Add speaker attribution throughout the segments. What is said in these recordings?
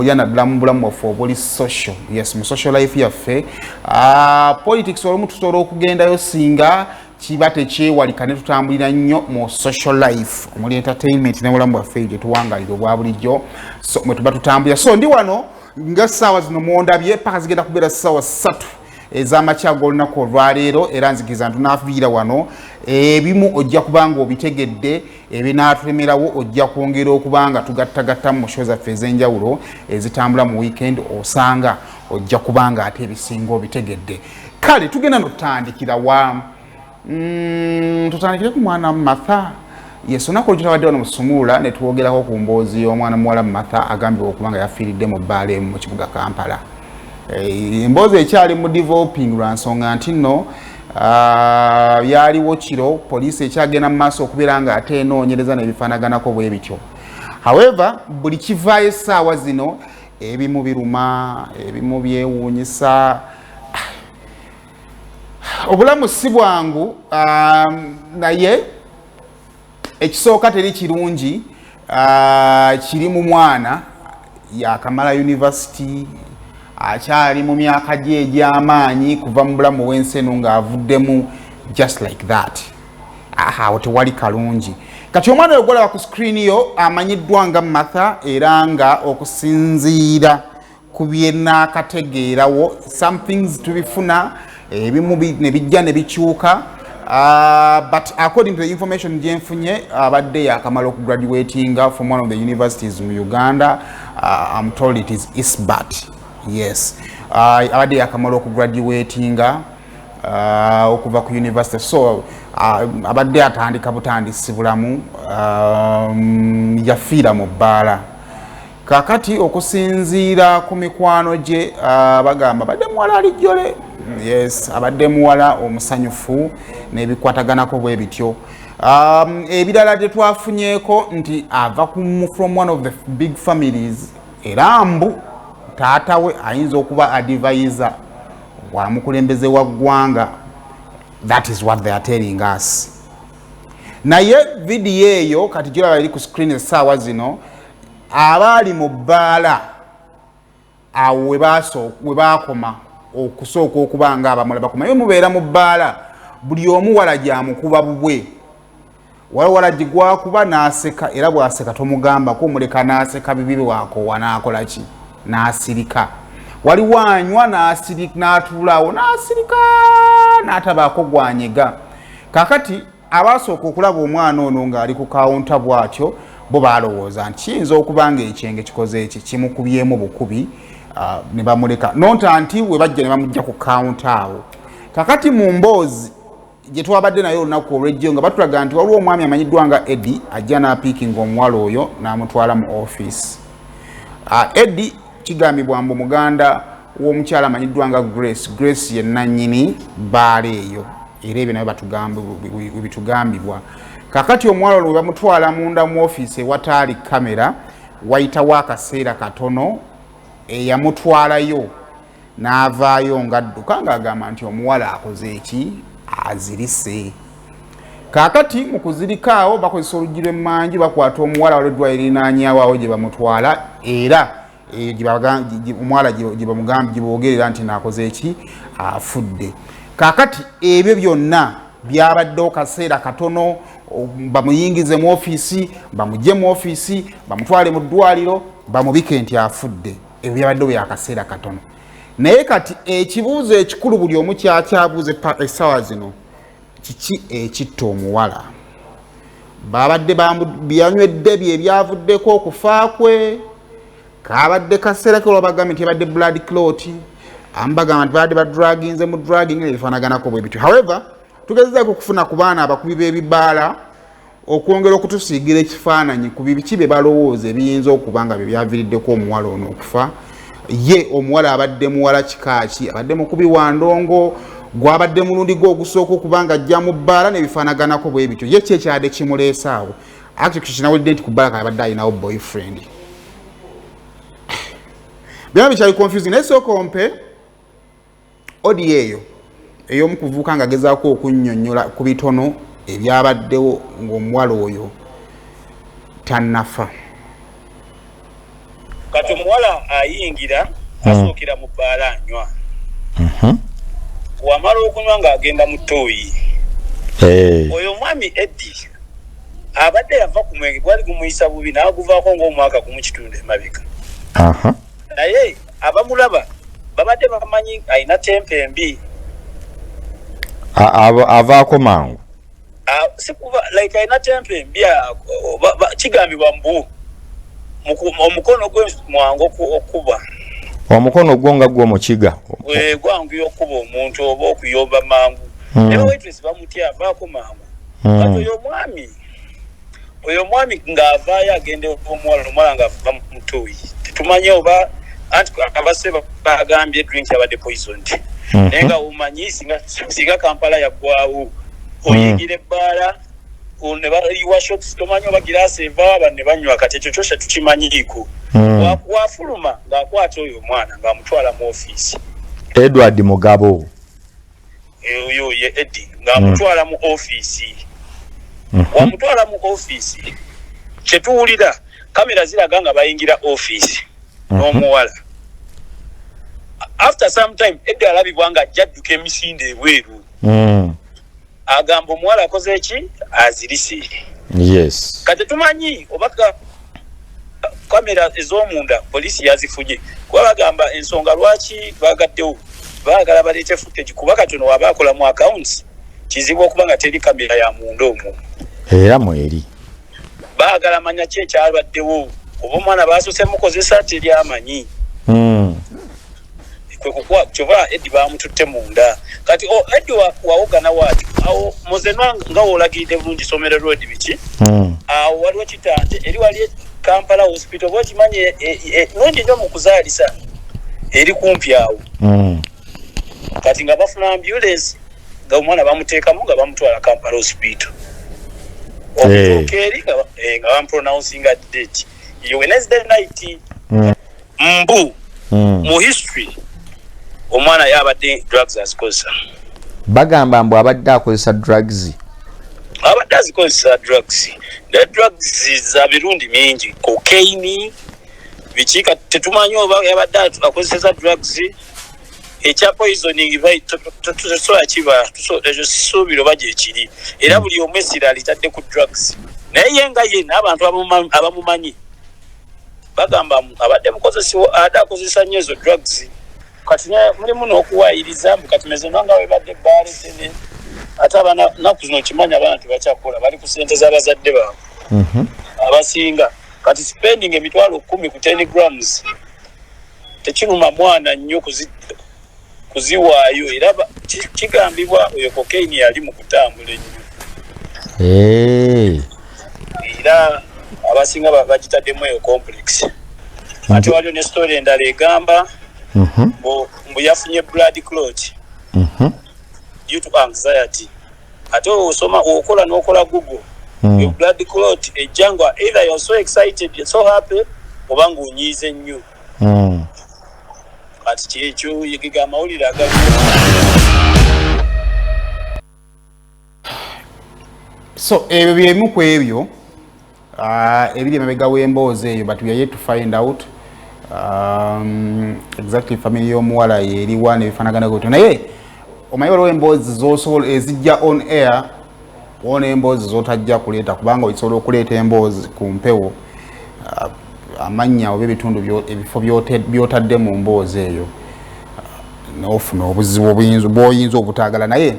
Speaker 1: yana bulamu bwaffe obuli social. Yes, mu social life yaffe politics olumu tusobola okugendayo singa kiba tekyewalika ne tutambulira nnyo mu social life omuli entertainment ne bulamu bwaffe gye tuwangalira obwa bulijjo mwe tuba tutambulira. So ndi wano nga ssaawa zino mwondabye paka zigenda kubeera ssaawa 3 ez'amakya g'olunaku olwaleero era nzikiriza ntunaafiira wano ebimu ojja kubanga obitegedde ebinaatulemerawo ojja kwongera okubanga tugattagattamu mu show zaffe ez'enjawulo ezitambula mu weekend osanga ojja kubanga ate ebisinga obitegedde. Kale tugenda notutandikira wa tutandikire ku mwana Martha. Yes, olunaku olwo tutabadde wano mu Sumula ne twogerako ku mboozi y'omwana muwala Martha agambibwa okubanga yafiiridde mu bbaala emu mu kibuga Kampala. Emboozi ekyali mu developing lwa nsonga nti nno byaliwo kiro poliisi ekyagenda mu maaso okubeera nga ate enoonyereza n'ebifaanaganako bwe bityo. However, buli kivaayo essaawa zino ebimu biruma, ebimu byewuunyisa. Obulamu si bwangu naye ekisooka teri kirungi kiri mu mwana yakamala university akyali mu myaka gye egy'amaanyi kuva mu bulamu bw'ensi eno ng'avuddemu just like that. Awo tewali kalungi. Kati omwana oyo gwolaba ku screen yo amanyiddwa nga Martha era nga okusinziira ku bye naakategeerawo some things tubifuna ebimu ne bijja ne bikyuka but according to the information gye nfunye abadde yakamala okugraduatinga from one of the universities mu Uganda. I'm told it is Isbat. Yes, abadde yakamala okugraduatinga okuva ku university. So abadde atandika butandisi bulamu yafiira mu bbaala. Kakati okusinziira ku mikwano gye bagamba abadde muwala alijjole. Yes, abadde muwala omusanyufu n'ebikwataganako bwe bityo. Ebirala gye twafunyeeko nti ava from one of the big families era mbu taata we ayinza okuba advisor wa mukulembeze wa ggwanga. That is what they are telling us. Naye video eyo kati gyolaba eri ku screen essaawa zino abaali mu bbaala awo we baakoma okusooka okuba nga abamala bakoma. Yo mubeera mu bbaala buli omu wala gyamukuba bubwe. Wala gigwakuba n'aseka era bw'aseka tomugambako omuleka n'aseka bibi bwakoowa n'akola ki n'asirika. Waliwo anywa n'asirika n'atuulaawo n'asirika n'atabaako gwanyega. Kakati abaasooka okulaba omwana ono ng'ali ku kawunta bw'atyo bo baalowooza nti kiyinza okuba nga ekyenge kikoze eki kimukubyemu bukubi ne bamuleka nonta nti we bajja ne bamujja ku kawunta awo. Kakati mu mboozi gye twabadde naye olunaku olw'ejjo nga batulaga nti waliwo omwami amanyiddwa nga Eddie ajja n'apiikinga omuwala oyo n'amutwala mu office. Eddie kigambibwa mbu muganda w'omukyala amanyiddwa nga Grace ye nannyini bbaala eyo era ebyo nabyo bitugambibwa. Kakati omuwala olwo bamutwala munda mu office ewataali kamera wayitawo akaseera katono eyamutwalayo n'avaayo ng'adduka ng'agamba nti omuwala akoze eki azirise. Kakati mu kuzirika awo bakozesa oluggi lw'emmanju bakwata omuwala waleddwa erinaanyaawo awo gye bamutwala era omuwala gye boogerera nti naakoze eki afudde. Kakati ebyo byonna byabaddewo kaseera katono bamuyingize mu ofiisi bamugye mu ofiisi bamutwale mu ddwaliro bamubike nti afudde. Ebyo byabaddewo byakaseera katono. Naye kati ekibuuzo ekikulu buli omu kyakyabuuze essaawa zino kiki ekitta omuwala. Babadde byanywedde bye ebyavuddeko okufa kwe kabadde kaseera ke olwabagambye nti yabadde blood clot ambagamba nti badde badraginze mu dragging ebifaanaganako bwe bityo. However, tugezezaako okufuna ku baana abakubi b'ebibbaala okwongera okutusiigira ekifaananyi ku biki bye balowooza ebiyinza okuba nga bye byaviiriddeko omuwala ono okufa. Ye omuwala abadde muwala kikaaki abadde mukubi wa ndongo gwabadde mulundi gwe ogusooka okuba nga ajja mu bbaala n'ebifaanaganako bwe bityo. Ye kyekyadde kimuleese awo. Actually kinawulidde nti ku bbaala kabadde alinawo boyfriend. Byonna bikyali confusing naye sooka ompe audio eyo ey'omukuvubuka nga agezaako okunnyonnyola ku bitono ebyabaddewo ng'omuwala oyo tannafa.
Speaker 2: kati omuwala ayingira asookera mu bbaala anywa wamala okunywa ng'agenda mu ttooyi oyo omwami Eddi abadde yava ku mwenge gwali gumuyisa bubi n'aguvaako ng'omwaka gumu kitundu emabega naye abamulaba babadde bamanyi alina tempe embi
Speaker 3: avaako mangu
Speaker 2: sikuba like alina tempe embi kigambibwa mbu omukono gwe mwangu okuba
Speaker 3: omukono gwo nga gw'omukiga
Speaker 2: gwanguya okuba omuntu oba okuyomba mangu naye waitress bamutya avaako mangu kati oyo mwami ng'avaayo agende omwala ng'ava mu ttooyi tetumanyi oba anti abase bagambye drink yabadde poisoned naye nga omanyi singa Kampala yaggwawo oyingira ebbaala ne baliwa shots tomanyi oba giraasi evaawo abantu ne banywa kati ekyo kyose tukimanyiiko wafuluma ng'akwata oyo omwana ng'amutwala mu ofiisi
Speaker 3: Edward Mugabo
Speaker 2: oyo ye Eddie ng'amutwala mu ofiisi wamutwala mu ofiisi kyetuwulira kamera ziraga nga bayingira ofiisi n'omuwala after some time Eddie alabibwa nga ajja adduka emisinde ebweru agamba omuwala akoze eki azirise
Speaker 3: yes
Speaker 2: kati tumanyi oba kamera ez'omunda poliisi yazifunye kuba bagamba ensonga lwaki bagaddewo baagala baleete footage kuba katono waba akola mu accounts kizibu okuba nga teri kamera ya munda omwo
Speaker 3: era mweri
Speaker 2: baagala manya ki ekyabaddewo oba omwana baasose mukozesa teri amanyi kwe kukuwa kyova Eddi bamututte munda kati Eddi wawogana waatyo awo muzenwa nga woolagiridde bulungi Somero Road biki awo waliwo kitante eri wali Kampala hospital oba okimanyi nungi nnyo mu kuzaalisa eri kumpi awo kati nga bafuna ambulance nga omwana bamuteekamu nga bamutwala Kampala hospital okutuuka eri nga bampronouncing date iyo Wednesday night mbu mu history omwana yabadde drugs azikozesa
Speaker 3: bagamba mbu abadde akozesa drugs
Speaker 2: abadde azikozesa drugs ne drugs za birundi mingi cocaine bichika tetumanyi oba yabadde akozesa drugs ekya poisoning tusobola kiba tusobiro baje ekiri era buli omwesira alitadde ku drugs naye nga ye n'abantu abamumanyi bagamba abadde mukozesi ada akozesa nnyo ezo drugs kati mulimu n'okuwaayiriza mbu kati mezo nanga webadde bbaala tene ate abaana naku zino kimanya abaana tebakyakola bali ku ssente z'abazadde baabwe abasinga kati spending emitwalo 10 ku 10 grams tekiruma mwana nnyo kuziwaayo era kigambibwa oyo cocaine yali mu kutambula ennyo era abasinga bagitaddemu eyo complex ate waliwo ne story endala egamba mbu yafunye blood clot due to anxiety ate osoma okola n'okola google your blood clot ejjangwa either you're so excited you're so happy oba ng'onyiize nnyo kati kyekyo yegiga amawulire agabi
Speaker 1: so ebyo byemu ku ebyo ebiri emabega w'emboozi eyo but we are yet to find out exactly family y'omuwala yeriwa nebifaanagana gutyo naye omanyi waliwo emboozi zosobola ezijja on air wona emboozi zotajja kuleeta kubanga osobola okuleeta emboozi ku mpewo amannya oba ebitundu ebifo byotadde mu mboozi eyo n'ofuna obuzibu bw'oyinza obutaagala naye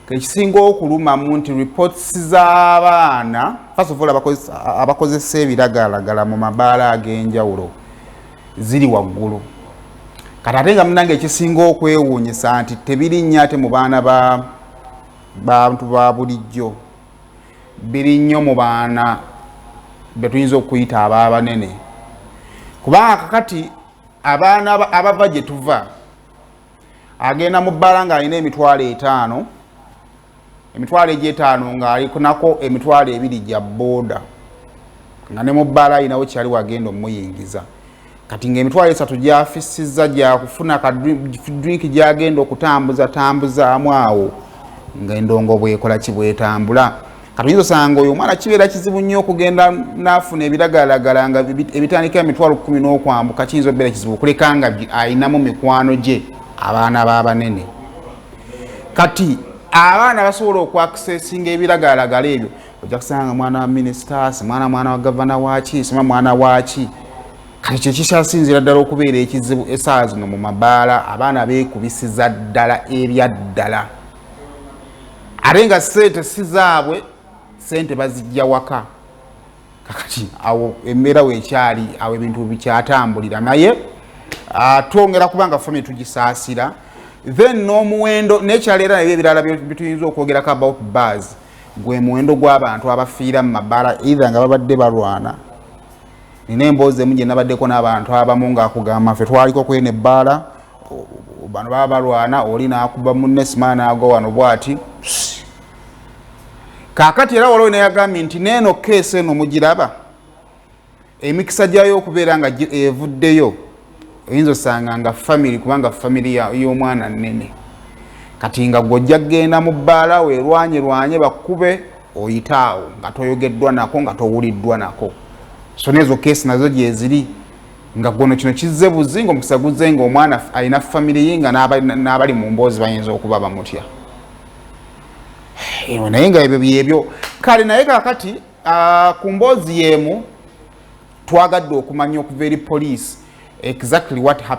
Speaker 1: ekisinga okulumamu nti reports z'abaana first of all abakozesa ebiragalagala mu mabaala ag'enjawulo ziri waggulu kati ate nga munange ekisinga okwewuunyisa nti tebirinnya ate mu baana bantu ba bulijjo biri nnyo mu baana betuyinza okuyita ab'abanene kubanga kakati abaana abava gye tuva agenda mu bbaala ng'alina emitwalo 5 ng'alikunako emitwalo 2 gya booda nga ne mu bbaala alinawo kyali wagenda omuyingiza kati ng'emitwalo 3 gyafisizza gyakufuna ka drink gyagenda okutambuzaamu awo ng'endongo bwekola kibwetambula kati osanga oyo omwana kibeera kizibu nnyo okugenda n'afuna ebiragalalagala nga ebitandika emitwalo 10 n'okwambuka kiyinza okubeera kizibu okuleka nga ayinamu mikwano gye abaana b'abanene. Kati abaana basobola okwakisesinga ebiragalalagala ebyo ojja kusanga mwana wa minisita mwana wa gavana waki sima mwana waki. Kati kyo kikyasinzira ddala okubeera ekizibu essaawa zino mu mabaala abaana beekubisiza ddala ebyaddala ate nga ssente si zaabwe sente bazijja waka. Kakati awo embeera weekyali awo ebintu bikyatambulira naye twongera kubanga family tugisaasira then n'omuwendo nekyaleera nabyo ebirala bituyinza okwogerako about bars gwe muwendo gw'abantu abafiira mu mabaala either nga babadde balwana. Nina emboozi emu gye nabaddeko n'abantu abamu ng'akugamba ffe twaliko kwene ebbaala bano baba balwana oli n'akuba munne simaa n'agwa wano bw'ati. Kaakati era waliwo neyagambye nti neeno keesi eno mugiraba emikisa gyayo okubeera nga evuddeyo oyinza osanga nga family kubanga family y'omwana nnene kati nga gw'ojja kgenda mu bbaala weerwanye bakube oyitaawo nga toyogeddwa nako nga towuliddwa nako. So nezo keesi nazo gyeziri nga gwono kino kizze buzi ng'omukisa guzze ng'omwana alina family ye nga n'abali mu mboozi bayinza okuba bamutya. Naye nga ebyo byebyo kale naye kaakati ku mboozi y'emu twagadde okumanya okuva eri police exactly what happened.